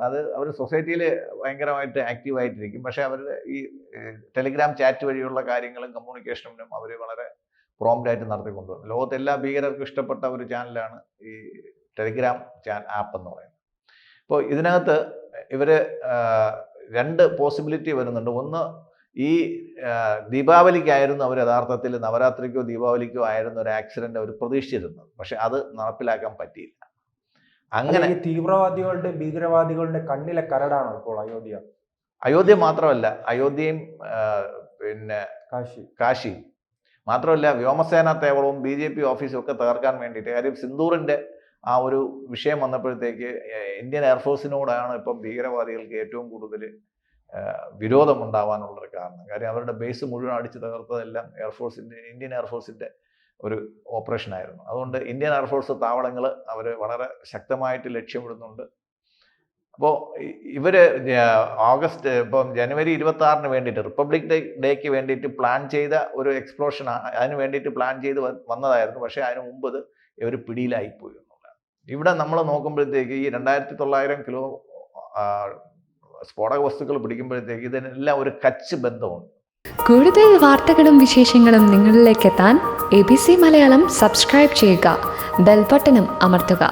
അത് അവർ സൊസൈറ്റിയിൽ ഭയങ്കരമായിട്ട് ആക്റ്റീവായിട്ടിരിക്കും. പക്ഷേ അവരുടെ ഈ ടെലിഗ്രാം ചാറ്റ് വഴിയുള്ള കാര്യങ്ങളും കമ്മ്യൂണിക്കേഷനും അവർ വളരെ പ്രോംപ്റ്റായിട്ട് നടത്തിക്കൊണ്ടുവന്നു. ലോകത്തെ എല്ലാ ഭീകരർക്കും ഇഷ്ടപ്പെട്ട ഒരു ചാനലാണ് ഈ ടെലിഗ്രാം ആപ്പ് എന്ന് പറയുന്നത്. അപ്പോൾ ഇതിനകത്ത് ഇവർ 2 പോസിബിലിറ്റി വരുന്നുണ്ട്. ഒന്ന്, ഈ ദീപാവലിക്കായിരുന്നു അവർ യഥാർത്ഥത്തിൽ നവരാത്രിക്കോ ദീപാവലിക്കോ ആയിരുന്നു ഒരു ആക്സിഡന്റ് അവർ പ്രതീക്ഷിച്ചിരുന്നത്. പക്ഷെ അത് നടപ്പിലാക്കാൻ പറ്റിയില്ല. അങ്ങനെ തീവ്രവാദികളുടെ ഭീകരവാദികളുടെ കണ്ണിലെ കരടാണ് ഇപ്പോൾ അയോധ്യ. അയോധ്യ മാത്രമല്ല, അയോധ്യയും പിന്നെ കാശി മാത്രമല്ല, വ്യോമസേനാ തേവളവും BJP ഓഫീസും ഒക്കെ തകർക്കാൻ വേണ്ടിയിട്ട്. കാര്യം സിന്ദൂറിന്റെ ആ ഒരു വിഷയം വന്നപ്പോഴത്തേക്ക് ഇന്ത്യൻ എയർഫോഴ്സിനോടാണ് ഇപ്പം ഭീകരവാദികൾക്ക് ഏറ്റവും കൂടുതൽ വിരോധമുണ്ടാവാനുള്ളൊരു കാരണം. കാര്യം അവരുടെ ബേസ് മുഴുവൻ അടിച്ച് തകർത്തതെല്ലാം ഇന്ത്യൻ എയർഫോഴ്സിന്റെ ഒരു ഓപ്പറേഷനായിരുന്നു. അതുകൊണ്ട് ഇന്ത്യൻ എയർഫോഴ്സ് താവളങ്ങൾ അവർ വളരെ ശക്തമായിട്ട് ലക്ഷ്യമിടുന്നുണ്ട്. അപ്പോൾ ഇവർ ഇപ്പം ജനുവരി 26-ന് വേണ്ടിയിട്ട്, റിപ്പബ്ലിക് ഡേക്ക് വേണ്ടിയിട്ട് പ്ലാൻ ചെയ്ത ഒരു എക്സ്പ്ലോഷൻ, അതിന് വേണ്ടിയിട്ട് പ്ലാൻ ചെയ്ത് വന്നതായിരുന്നു. പക്ഷേ അതിന് മുമ്പ് ഇവർ പിടിയിലായിപ്പോയി എന്നുള്ളതാണ്. ഇവിടെ നമ്മൾ നോക്കുമ്പോഴത്തേക്ക് ഈ 2900 കിലോ സ്ഫോടക വസ്തുക്കൾ പിടിക്കുമ്പോഴത്തേക്ക് ഇതിനെല്ലാം ഒരു കച്ച് ബന്ധമുണ്ട്. കൂടുതൽ വാർത്തകളും വിശേഷങ്ങളും നിങ്ങളിലേക്ക് എത്താൻ ABC മലയാളം സബ്സ്ക്രൈബ് ചെയ്യുക, ബെൽ ബട്ടണും അമർത്തുക.